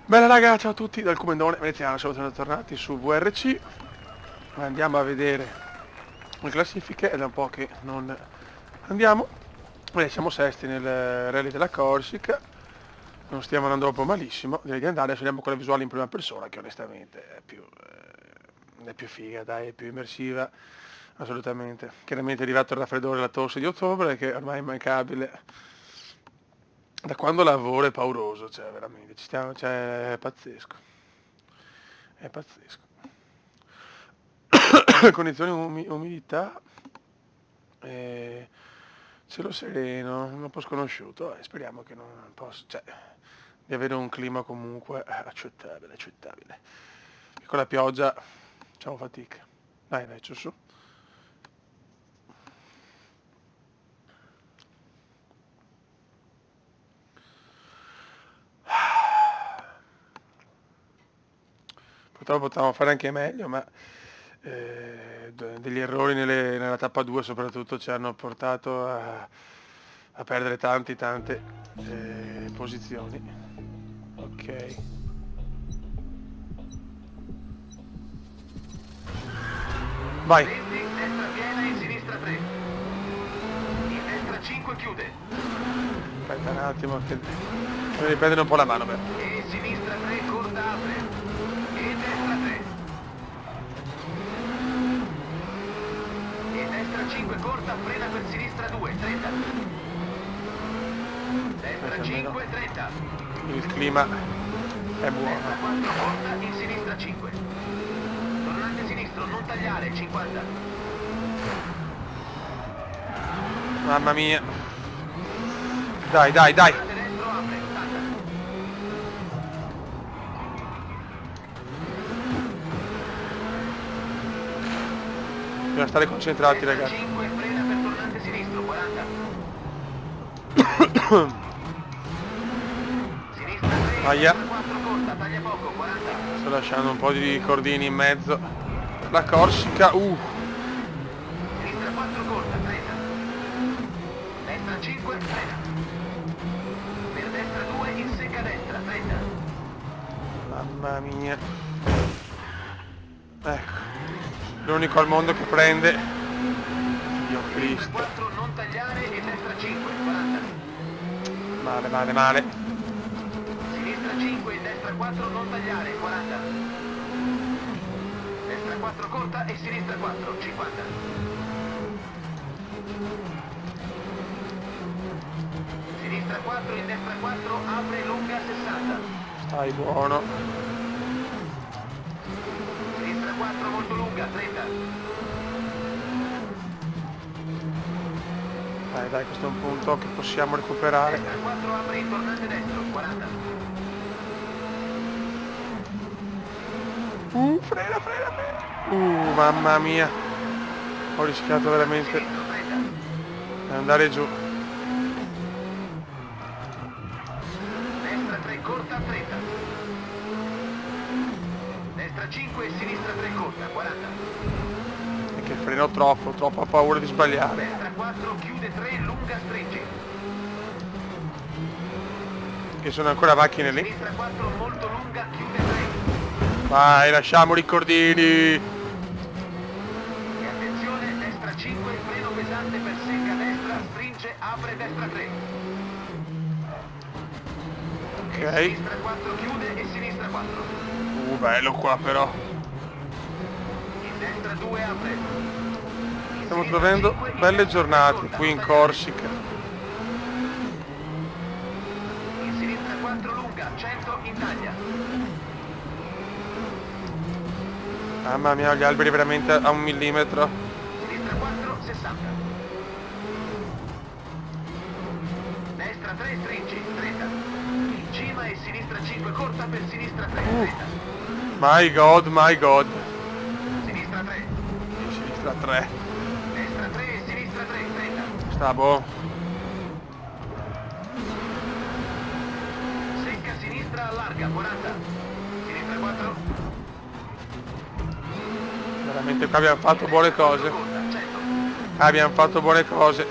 Bella raga, ciao a tutti dal Comendone Veneziano, siamo tornati su VRC. Andiamo a vedere le classifiche, è da un po' che non andiamo. Siamo sesti nel rally della Corsica, non stiamo andando proprio malissimo, direi di andare. Adesso andiamo con la visuale in prima persona, che onestamente è più figa, dai, è più immersiva, assolutamente. Chiaramente è arrivato il raffreddore e la tosse di ottobre, che ormai è immancabile. Da quando lavoro è pauroso, cioè veramente, cioè, è pazzesco, è pazzesco. Condizioni umidità, eh, cielo sereno, un po' sconosciuto, speriamo che non possa, cioè, di avere un clima comunque accettabile, accettabile. E con la pioggia facciamo fatica. Dai, dai, su. Purtroppo potevamo fare anche meglio, ma degli errori nella tappa 2 soprattutto ci hanno portato a perdere tante posizioni. Ok. Vai. 20, destra piena, in sinistra 3. In destra 5 chiude. Aspetta un attimo che devo riprendere un po' la mano. Beh. E sinistra 3, corta apre. E destra 3. E destra 5 corta, frena per sinistra 2, 30. Destra 5, 30. Il clima è Destra buono. 4 corta, in sinistra 5. Tornante sinistro, non tagliare, 50. Mamma mia. Dai, dai, dai. Tornante destro, apre, 80. Bisogna stare concentrati, Destra ragazzi. 5, frena per tornante sinistro, 40. Sinistra 3, Aia. destra 4 corta, taglia poco, 40. Sto lasciando un po' di cordini in mezzo. La Corsica, Sinistra 4 corta, 30. Destra 5, frena. Per destra 2, in secca destra, 30. Mamma mia. Ecco. L'unico al mondo che prende. Dio Sinistra Cristo. 4, non tagliare e destra 5, 40. Male, male, male. Sinistra 5 e destra 4, non tagliare, 40. Destra 4 corta e sinistra 4, 50. Sinistra 4 in destra 4, apre lunga 60. Stai buono. Sinistra 4 molto lunga, 30. Dai, dai, questo è un punto che possiamo recuperare. Destra 4 apre in tornante destro, 40. Frena, frena, frena. Mamma mia. Ho rischiato veramente Sinistro 30. di andare giù. Destra 3 corta, 30. Destra 5 e sinistra 3 corta, 40. E che freno troppo, troppo, ho paura di sbagliare. Destra 4 chiude 3, lunga stringi. Che sono ancora macchine lì. Sinistra 4 molto lunga, chiude 3. Vai, lasciamo i cordini. E attenzione, destra 5, freno pesante per secca destra, stringe, apre destra 3. E Ok. sinistra 4 chiude e sinistra 4. Bello qua però. In destra 2 apre. In Stiamo sinistra trovando 5, in belle destra giornate corta, qui in non tagliare. Corsica. In sinistra 4 lunga, 100 in taglia. Mamma mia, gli alberi veramente a 1 millimetro. Sinistra 4, 60. Destra 3, stringi, 30. In cima e sinistra 5 corta per sinistra 3, 30. My God, my God. Sinistra 3. Sinistra 3. Destra 3 e sinistra 3, 30. Sta buono. Secca sinistra allarga, 40. Sinistra 4. Veramente qua abbiamo fatto buone cose. Corta, 100. Abbiamo fatto buone cose.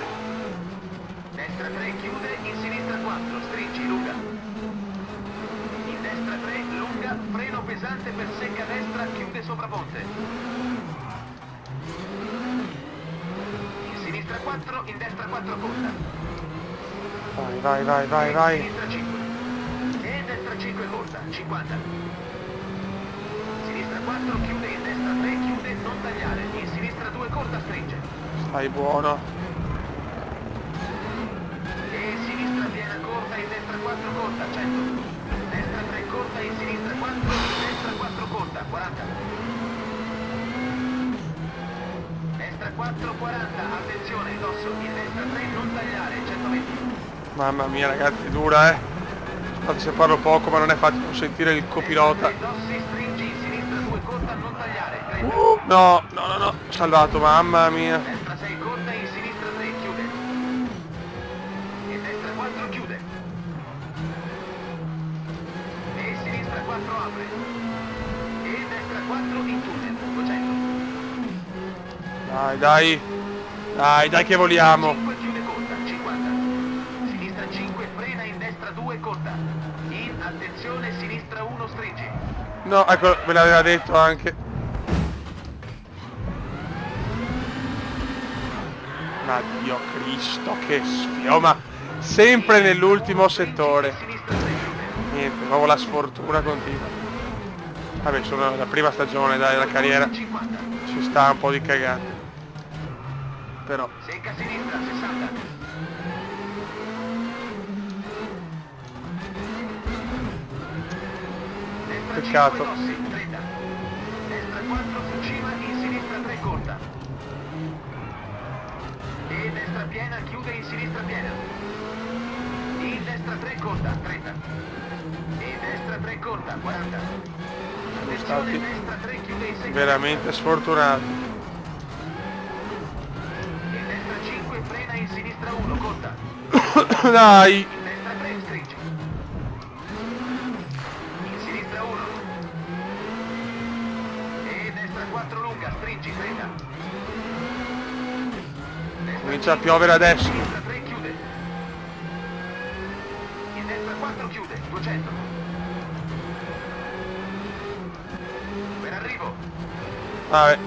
Destra 3 chiude, in sinistra 4, stringi, lunga. In destra 3, pesante per secca destra, chiude sopra ponte. In sinistra 4, in destra 4 corta. Vai, vai, vai, vai, In vai. sinistra 5. E destra 5 corta, 50. Sinistra 4, chiude in destra 3, chiude, non tagliare. In sinistra 2 corta, stringe. Stai buono. E sinistra piena corta, in destra 4 corta, 100. Destra 3 corta, in sinistra 4, in destra 4 corta, 40. Destra 4, 40, attenzione, dosso, in destra 3, non tagliare, 120. Mamma mia ragazzi, è dura, Scusate se parlo poco, ma non è facile non sentire il copilota. Destra 3, dossi, stringi, in sinistra 2 corta, non tagliare, 30. No, no, no, no, salvato, mamma mia. Destra 6 corta, in sinistra 3, chiude. E destra 4, chiude. E sinistra 4, apre. E destra 4, in tunnel, 200. Dai, dai. Dai, dai che voliamo. 5 chiude corta, 50. Sinistra 5 frena, in destra 2 corta. In attenzione, sinistra 1 stringi. No, ecco, me l'aveva detto anche. Ma Dio Cristo, che sfio, ma sempre nell'ultimo settore. Sinistra 3 chiude. Niente, proprio la sfortuna continua. Vabbè, sono la prima stagione, dai, della carriera. 50. Ci sta un po' di cagate. Però, Secca sinistra, 60. Destra Peccato. 5 dossi, 30. Destra 4 Fucima, in sinistra 3 corta. E destra piena, chiude in sinistra piena. In destra 3 corta, 30. E destra 3 corta, 40. Attenzione, stati destra 3 chiude in secca. veramente sfortunati. E destra 5 frena in sinistra 1 corta. Dai. In destra 3 stringi. In sinistra 1. E destra 4 lunga, stringi, 30. Destra Comincia a 5, piovere adesso. sinistra 3 chiude. In destra 4 chiude, 200. Per arrivo. Vabbè.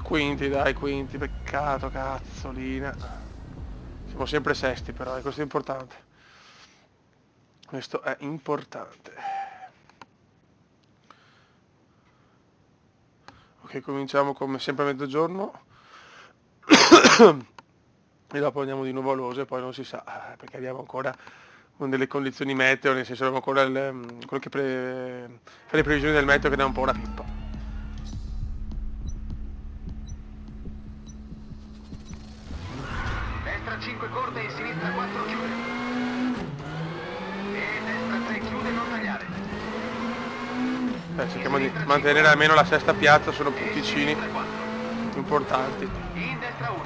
Quinti, dai, quinti, peccato, cazzolina. Siamo sempre sesti però, questo è importante. Questo è importante. Ok, cominciamo come sempre a mezzogiorno. E dopo andiamo di nuovo a Lose, poi non si sa, perché abbiamo ancora delle condizioni meteo, nel senso abbiamo ancora quello che fa le previsioni del meteo che dà un po' una pippa. Destra 5 corte, in sinistra 4 chiude. E destra 3 chiude, non tagliare. Cerchiamo di mantenere almeno la sesta piazza, sono punticini Sinistra 4. importanti, In destra 1.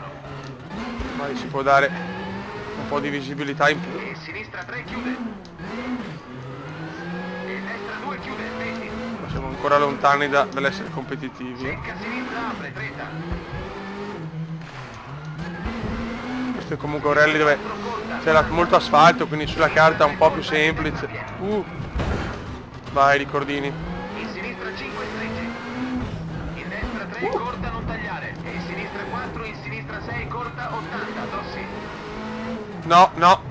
ma si può dare un po' di visibilità in più. E sinistra 3 chiude. E destra 2 chiude, 20. Ma siamo ancora lontani dall'essere competitivi. Secca sinistra apre, 30. Questo è comunque un rally dove c'è molto asfalto, quindi sulla carta è un po' più semplice. Vai ricordini. In sinistra 5 stringi. In destra 3 corta, non tagliare. E in sinistra 4, in sinistra 6 corta, 80, dossi. No, no.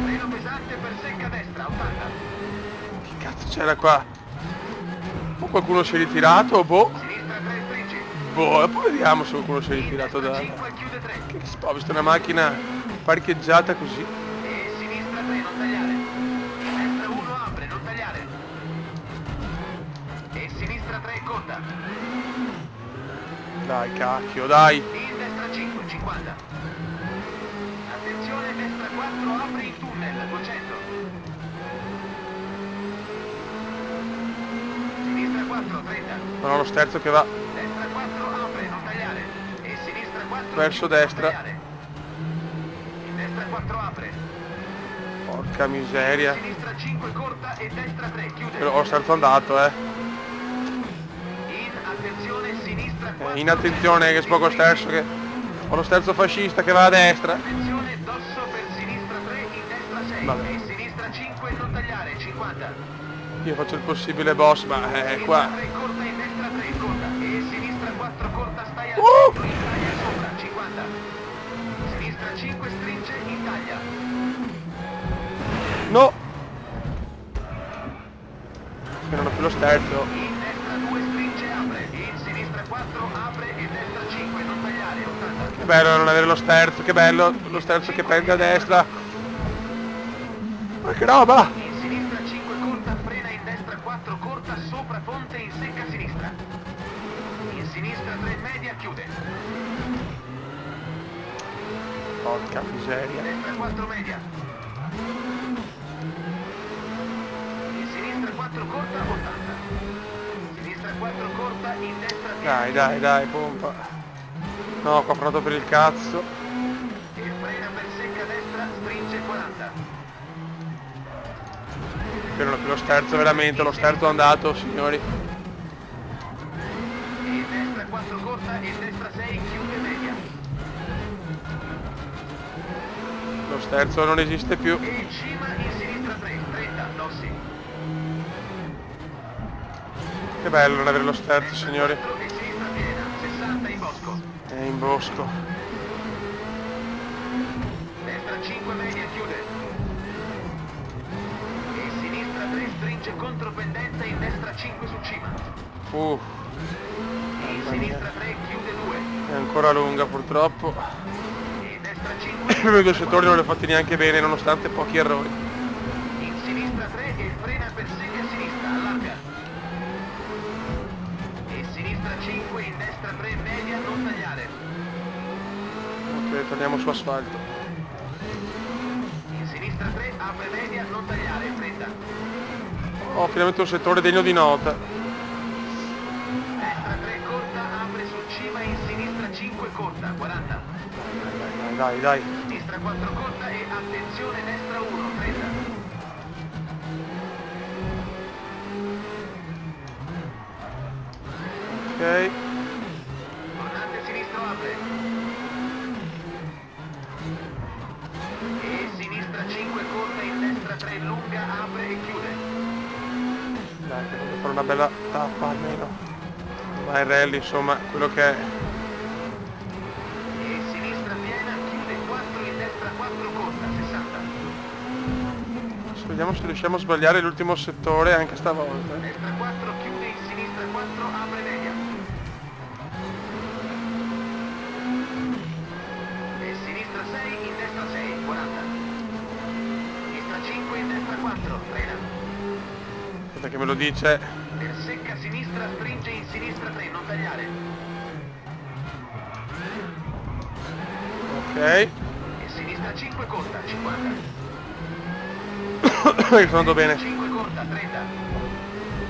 Freno pesante per secca destra, 80. Che cazzo c'era qua? O qualcuno si è ritirato, boh. Sinistra 3 stringi. Boh, poi vediamo se qualcuno si è In ritirato destra da... 5 chiude 3. Che ho visto una macchina parcheggiata così. E sinistra 3 non tagliare. Destra 1 apre, non tagliare. E sinistra 3 corta. Dai cacchio, dai. In destra 5, 50. Attenzione, destra 4 apre in tunnel, 200. Sinistra 4, 30. Non ho lo sterzo che va Destra 4 apre, non tagliare. E sinistra 4 verso chiude, non destra. tagliare. In destra 4 apre. Porca miseria. Sinistra 5 corta e destra 3 chiude. Però ho sterzo andato, In attenzione, sinistra 4. In attenzione che è poco sterzo che Ho lo sterzo fascista che va a destra. Attenzione, dosso per sinistra 3, in destra 6 Vabbè. e sinistra 5, non tagliare, 50. Io faccio il possibile boss, ma è qua. Sinistra 3 corta, in destra 3 corta e sinistra 4 corta, stai al Uh! centro, in taglia sopra, 50. Sinistra 5 stringe, in taglia. No! Che non ho più lo sterzo. In destra 2 stringe, apre. In sinistra 4 apre e destra 5, non tagliare, 80. Che bello non avere lo sterzo, che bello lo sterzo che pende a destra. Ma che roba! In sinistra 5 corta, frena in destra 4 corta, sopra ponte in secca sinistra. In sinistra 3 media, chiude. Porca miseria. Destra 4 media. In sinistra 4 corta, 80. Sinistra 4 corta, in destra piena. Dai, pompa. No, qua ho provato per il cazzo. E frena per secca destra, stringe 40. Io non ho più lo sterzo, veramente, lo sterzo è andato, signori. E in destra 4 corta, in destra 6, chiude media. Lo sterzo non esiste più. E in cima, in sinistra 3, 30, Dossi. Che bello non avere lo sterzo, Destra signori. 4 e sinistra piena, 60 in bosco. È in bosco. Destra 5 media, chiude. E sinistra 3 stringe contropendenza, in destra 5 su cima. E in Mamma sinistra mia. 3 chiude 2. È ancora lunga, purtroppo. E in destra I 5. primi due settori non li ho fatti neanche bene, nonostante pochi errori. In sinistra 3 e frena per secca sinistra, allarga. E sinistra 5, in destra 3 media, non tagliare. Ok, torniamo su asfalto. In sinistra 3 apre media, non tagliare, 30. Ho finalmente un settore degno di nota. Destra 3 corta, apre su cima, in sinistra 5 corta, 40. Dai. Sinistra 4 corta e attenzione destra 1, 30. Ok. Tornante sinistro apre. E sinistra 5 corta, in destra 3 lunga, apre e chiude. Dai, che voglio fare una bella tappa almeno. Ma il rally, insomma, quello che è. E sinistra piena, chiude 4, in destra 4 corta, 60. Adesso vediamo se riusciamo a sbagliare l'ultimo settore anche stavolta. Destra 4 chiude, in sinistra 4 apre media. E sinistra 6, in destra 6, 40. Sinistra 5, in destra 4, frena. Aspetta che me lo dice. Per secca sinistra, stringe in sinistra 3, non tagliare. Ok. E sinistra 5 corta, 50. Sto andando bene. 5 corta, 30.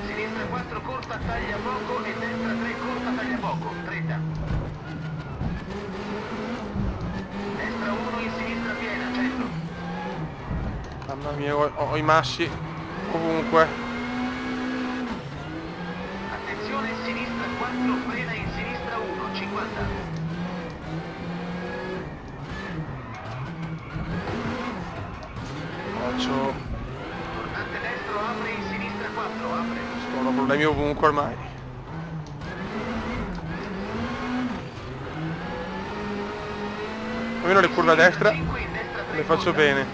Sinistra 4 corta, taglia poco e destra 3 corta, taglia poco, 30. Destra 1 in sinistra piena, 100. Mamma mia, ho i massi ovunque. Attenzione, sinistra 4, frena in sinistra 1, 50. Faccio. Tornante destro, apre in sinistra 4, apre. Sono problemi ovunque ormai. Almeno le curve a destra 5, in destra 3 le faccio corta. bene.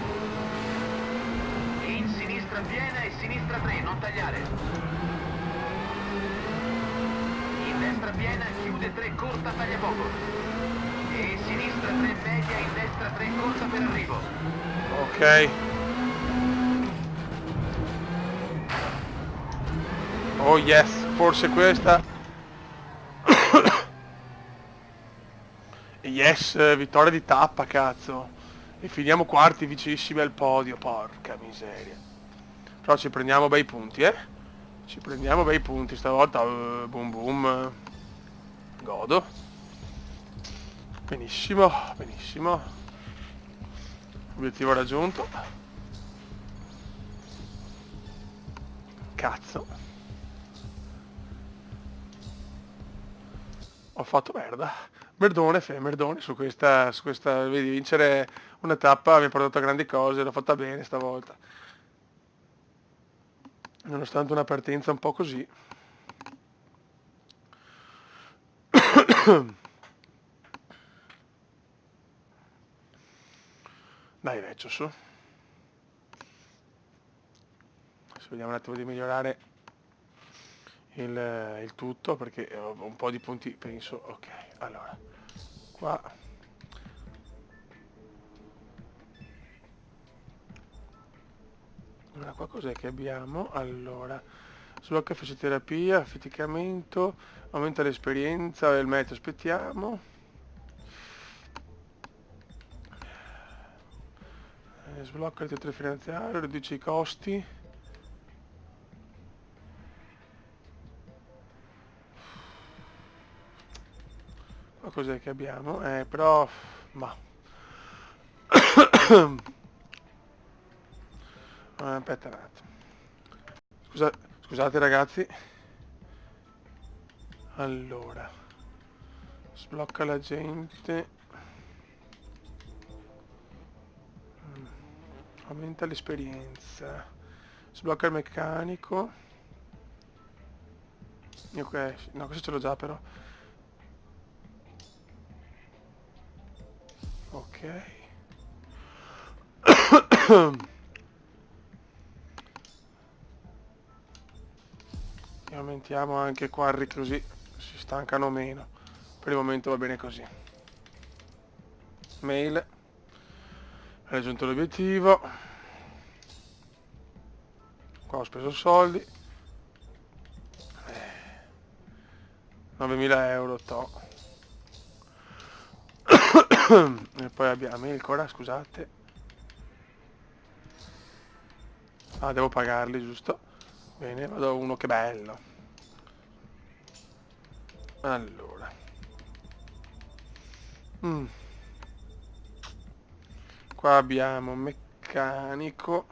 E in sinistra piena e sinistra 3, non tagliare. In destra piena, chiude 3 corta, taglia poco. E sinistra 3 media, in destra 3 corta per arrivo. Ok. Oh yes, forse questa. Yes, vittoria di tappa, cazzo. E finiamo quarti vicinissimi al podio, porca miseria. Però ci prendiamo bei punti, eh. Ci prendiamo bei punti stavolta. Boom boom. Godo. Benissimo, benissimo. Obiettivo raggiunto. Cazzo. Ho fatto merda. Merdone su questa, vedi, vincere una tappa mi ha portato a grandi cose, l'ho fatta bene stavolta. Nonostante una partenza un po' così. Dai, vecchio, su. Adesso vediamo un attimo di migliorare il tutto, perché ho un po' di punti, penso. Ok, allora. Qua. Allora, qua cos'è che abbiamo? Allora, sblocca fisioterapia, affaticamento, aumenta l'esperienza, il metro, aspettiamo. Sblocca il teatro finanziario, riduce i costi. Qua cos'è che abbiamo? Però, ma... aspetta un attimo. Scusate ragazzi. Allora, sblocca la gente. Aumenta l'esperienza. Sblocca il meccanico. Ok, no, questo ce l'ho già però. Ok. E aumentiamo anche qua così si stancano meno. Per il momento va bene così. Mail. Hai raggiunto l'obiettivo. Qua ho speso soldi. 9.000 euro, to. E poi abbiamo ancora, scusate. Ah, devo pagarli, giusto? Bene, vado a uno, che bello. Allora. Qua abbiamo meccanico.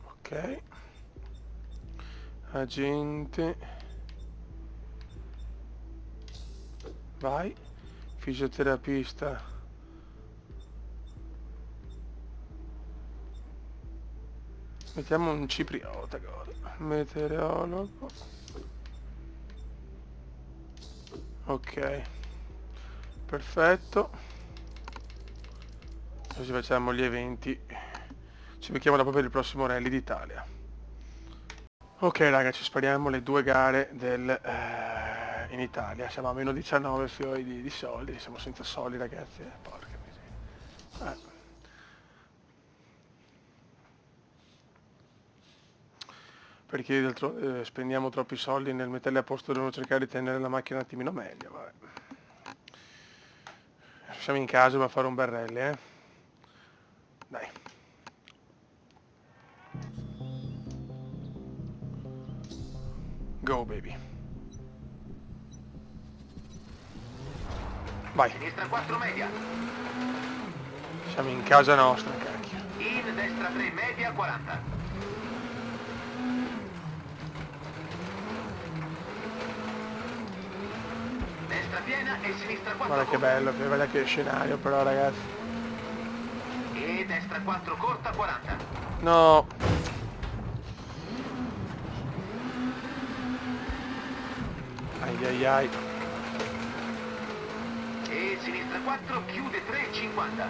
Ok. Agente. Vai. Fisioterapista. Mettiamo un cipriota. Meteorologo. Ok. Perfetto. Così facciamo gli eventi. Ci becchiamo dopo per il prossimo rally d'Italia. Ok raga, ci spariamo le 2 gare in Italia. Siamo a meno 19 fiori di soldi. Siamo senza soldi ragazzi. Porca miseria. Perché spendiamo troppi soldi nel metterli a posto, dobbiamo cercare di tenere la macchina un attimino meglio, vabbè. Siamo in casa per fare un bel rally, Dai. Go baby. Vai. Sinistra 4 media. Siamo in casa nostra, cacchio. In destra 3 media 40. Destra piena e sinistra 4 Guarda che bello, guarda che scenario però ragazzi. E destra 4 corta 40. No. Ai ai ai. E sinistra 4 chiude 3 50.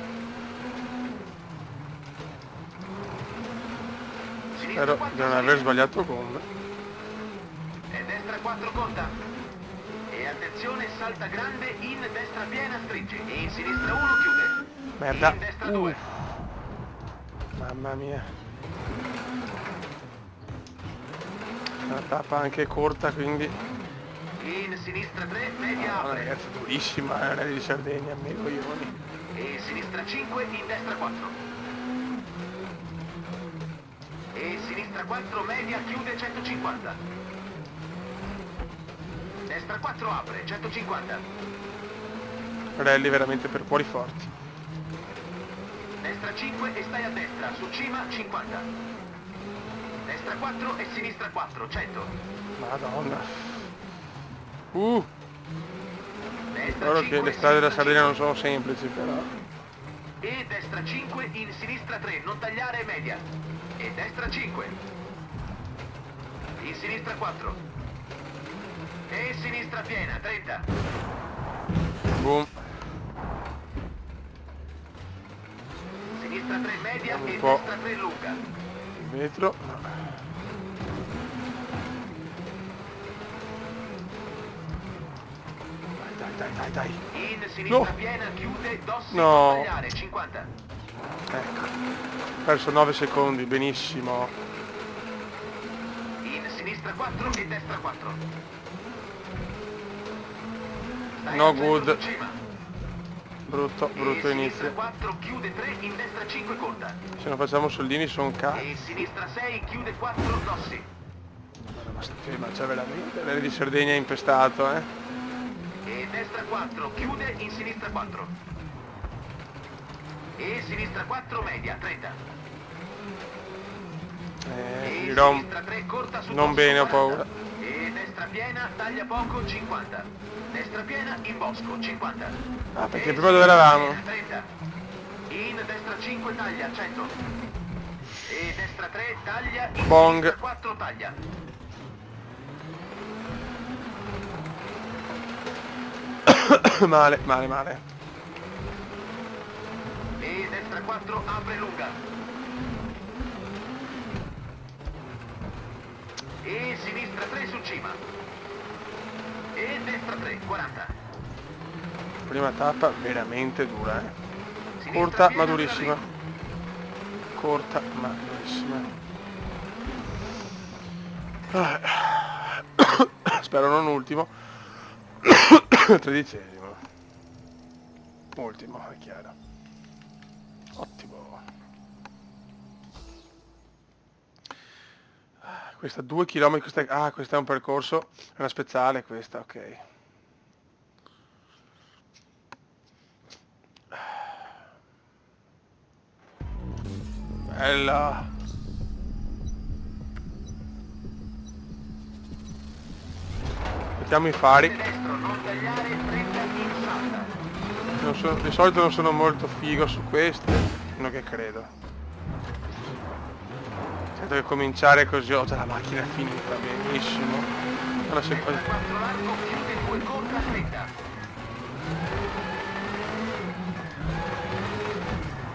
Spero di non aver sbagliato gomma. E destra 4 conta. E attenzione, salta grande, in destra piena stringe. E in sinistra 1 chiude. Merda. In destra 2. Mamma mia. Una tappa anche corta, quindi... In sinistra 3, media No, apre. ragazzi, durissima, rally di Sardegna, me coglioni. E sinistra 5, in destra 4. E sinistra 4, media, chiude 150. Destra 4 apre, 150. Rally veramente per cuori forti. Destra 5 e stai a destra, su cima 50. Destra 4 e sinistra 4, 100. Madonna. Destra Guarda che 5, le strade della sinistra Sardegna non 5. sono semplici però. E destra 5, in sinistra 3, non tagliare media. E destra 5. In sinistra 4. E sinistra piena, 30. Boom. Sinistra 3 media Un e po'. destra 3 lunga. Vetro. No. Dai. In sinistra No. piena, chiude, dossi, No. non tagliare, 50. Ecco. Perso 9 secondi, benissimo. In sinistra 4 e destra 4. Stai No al centro good. su cima. Brutto E sinistra inizio. 4, chiude 3, in destra 5 corta. Se non facciamo soldini sono E cazzi. sinistra 6, chiude 4, dossi. Ma c'è veramente. L'area di Sardegna è impestato, eh. E destra 4, chiude, in sinistra 4. E sinistra 4, media, 30. E Dirò sinistra 3, corta su non dosso, bene, ho 40. paura. E destra piena, taglia poco, 50. Destra piena, in bosco, 50. Ah, perché E prima dove sinistra eravamo? piena, 30. In destra 5, taglia, 100. E destra 3, taglia, in Bong. sinistra 4, taglia. male. E destra 4, apre lunga. E sinistra 3 su cima. E destra 3, 40. Prima tappa veramente dura, eh. Sinistra Corta piena, ma durissima. arrivo. Corta ma durissima. Ah. Spero non ultimo. 13esimo. Ultimo, è chiaro. Ottimo. Questa 2 km, questo è un percorso, è una speciale questa, ok. Bella. Mettiamo i fari. Destro, non tagliare, 30 in salta. Di solito non sono molto figo su queste, non che credo. Certo che cominciare così, ho già la macchina finita, benissimo. Allora, se poi... Destra 4 largo, chiude 2 corta, 30.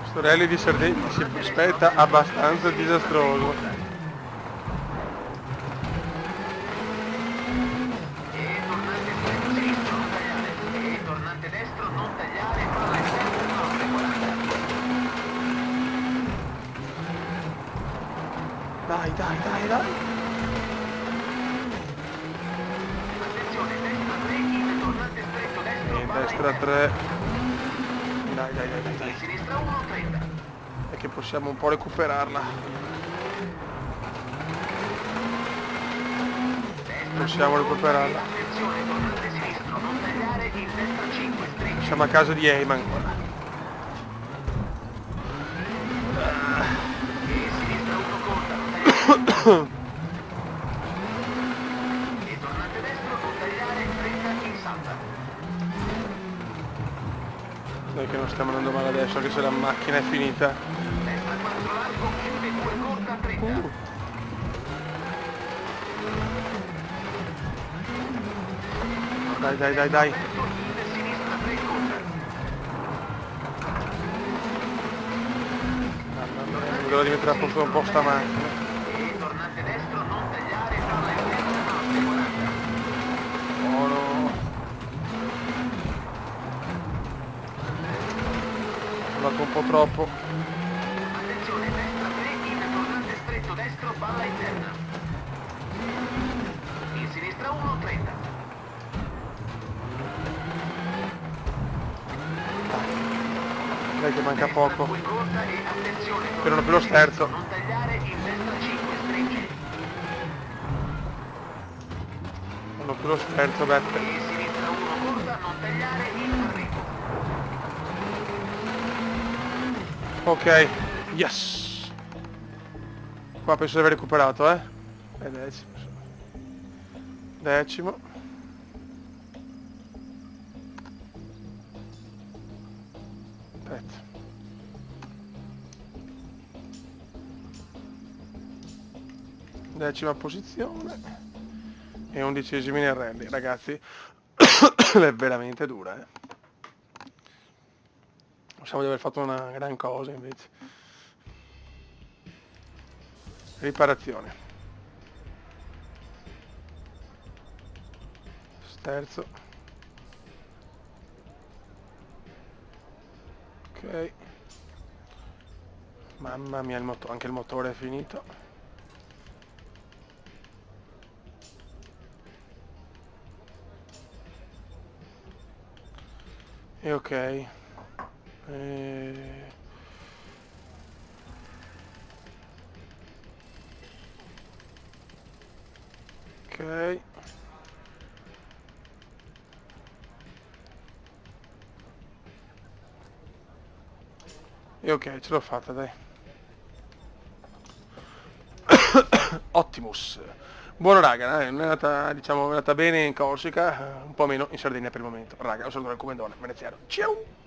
Questo rally di Sardegna si aspetta abbastanza disastroso. E tornante stretto sinistro, non tagliare. E tornante destro, non tagliare, palla esterna, 9, 40. Dai. Attenzione, destra 3, in tornante stretto destro, E palla destra interna. 3. Dai. In sinistra 1, 30. È che possiamo un po' recuperarla. Destra Possiamo 2, recuperarla. attenzione, tornante sinistro, non tagliare, in destra 5, stringi. Siamo a casa di Eyman ancora. E sinistra 1 corta, non tagliare. E tornante destro, non tagliare, 30 in salta. Dai che non stiamo andando male adesso, anche se la macchina è finita. Destra 4 largo, chiude 2 corta, 30. Dai. Aperto, in sinistra 3 corta. Mamma mia, non vedo di mettere a posto un po' sta macchina. E tornante destro, non tagliare, palla esterna, 9, 40. Oh no. Ho andato un po' troppo. Attenzione, destra 3, in tornante stretto destro, palla interna. In sinistra 1, 30. Dai che manca Destra poco. 2 corta e attenzione, Per non più lo tornante sterzo. sinistro, non tagliare, in destra 5, stringi. Non ho più lo sterzo, Beppe. E sinistra 1 corta, non tagliare, in arrivo. Ok, yes. Qua penso di aver recuperato, eh. È decimo. Aspetta. Decima posizione e 11esimi nel rally, ragazzi. È veramente dura, eh. Pensavo di aver fatto una gran cosa invece. Riparazione. Sterzo. Ok. Mamma mia, anche il motore è finito. E ok. Ok. E ok, ce l'ho fatta, dai. Optimus. Buono raga, non è andata, diciamo, è andata bene in Corsica, un po' meno in Sardegna per il momento. Raga, un saluto dal Comendone, veneziano. Ciao!